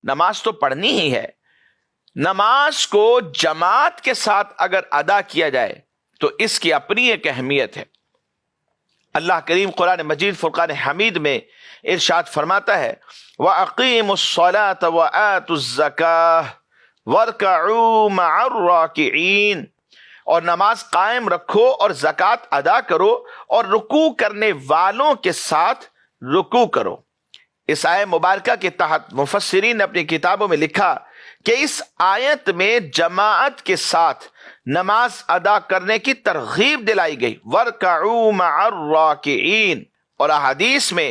نماز تو پڑھنی ہی ہے. نماز کو جماعت کے ساتھ اگر ادا کیا جائے تو اس کی اپنی ایک اہمیت ہے. اللہ کریم قرآن مجید فرقان حمید میں ارشاد فرماتا ہے وَأَقِيمُوا الصَّلَاةَ وَآتُوا الزَّكَاةَ وَارْكَعُوا مَعَ الرَّاكِعِينَ، اور نماز قائم رکھو اور زکوٰۃ ادا کرو اور رکوع کرنے والوں کے ساتھ رکوع کرو. اس آیت مبارکہ کے تحت مفسرین نے اپنی کتابوں میں لکھا کہ اس آیت میں جماعت کے ساتھ نماز ادا کرنے کی ترغیب دلائی گئی، وَارْكَعُوا مَعَ الرَّاكِعِينَ، اور احادیث میں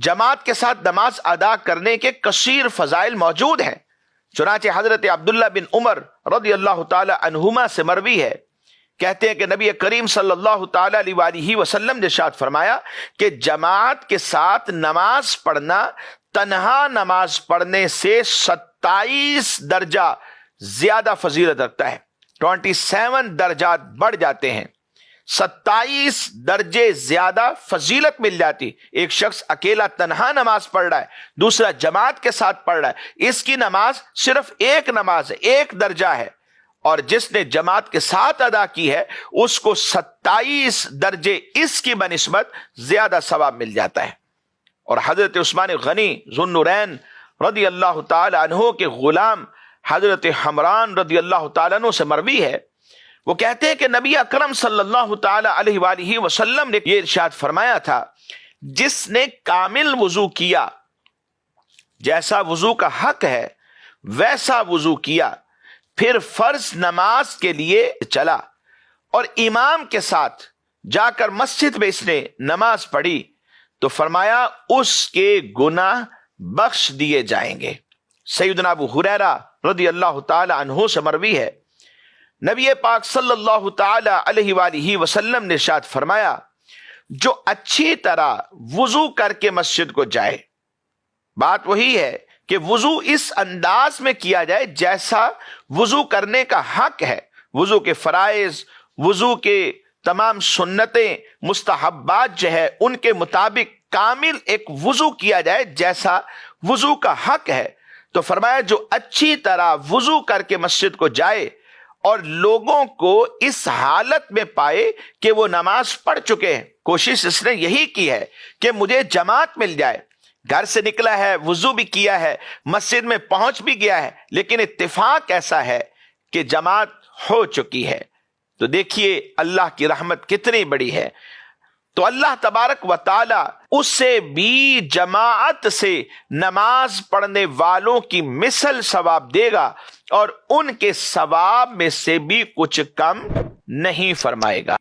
جماعت کے ساتھ نماز ادا کرنے کے کثیر فضائل موجود ہیں. چنانچہ حضرت عبداللہ بن عمر رضی اللہ تعالی عنہما سے مروی ہے، کہتے ہیں کہ نبی کریم صلی اللہ تعالی علیہ وآلہ وسلم نے ارشاد فرمایا کہ جماعت کے ساتھ نماز پڑھنا تنہا نماز پڑھنے سے 27 درجہ زیادہ فضیلت رکھتا ہے. 27 درجات بڑھ جاتے ہیں، 27 درجے زیادہ فضیلت مل جاتی. ایک شخص اکیلا تنہا نماز پڑھ رہا ہے، دوسرا جماعت کے ساتھ پڑھ رہا ہے، اس کی نماز صرف ایک نماز ہے، ایک درجہ ہے، اور جس نے جماعت کے ساتھ ادا کی ہے اس کو 27 درجے اس کی بنسبت زیادہ ثواب مل جاتا ہے. اور حضرت عثمان غنی ذو النورین رضی اللہ تعالی عنہ کے غلام حضرت حمران رضی اللہ تعالیٰ عنہ سے مروی ہے، وہ کہتے ہیں کہ نبی اکرم صلی اللہ تعالی علیہ وآلہ وسلم نے یہ ارشاد فرمایا تھا جس نے کامل وضو کیا، جیسا وضو کا حق ہے ویسا وضو کیا، پھر فرض نماز کے لیے چلا اور امام کے ساتھ جا کر مسجد میں اس نے نماز پڑھی تو فرمایا اس کے گناہ بخش دیے جائیں گے. سیدنا ابو ہریرہ رضی اللہ تعالی عنہ سے مروی ہے، نبی پاک صلی اللہ تعالی علیہ وآلہ وسلم نے ارشاد فرمایا جو اچھی طرح وضو کر کے مسجد کو جائے، بات وہی ہے کہ وضو اس انداز میں کیا جائے جیسا وضو کرنے کا حق ہے، وضو کے فرائض، وضو کے تمام سنتیں مستحبات جو ہے ان کے مطابق کامل ایک وضو کیا جائے جیسا وضو کا حق ہے. تو فرمایا جو اچھی طرح وضو کر کے مسجد کو جائے اور لوگوں کو اس حالت میں پائے کہ وہ نماز پڑھ چکے ہیں، کوشش اس نے یہی کی ہے کہ مجھے جماعت مل جائے، گھر سے نکلا ہے، وضو بھی کیا ہے، مسجد میں پہنچ بھی گیا ہے، لیکن اتفاق ایسا ہے کہ جماعت ہو چکی ہے. تو دیکھیے اللہ کی رحمت کتنی بڑی ہے. تو اللہ تبارک و تعالی اس سے بھی جماعت سے نماز پڑھنے والوں کی مثل ثواب دے گا اور ان کے ثواب میں سے بھی کچھ کم نہیں فرمائے گا.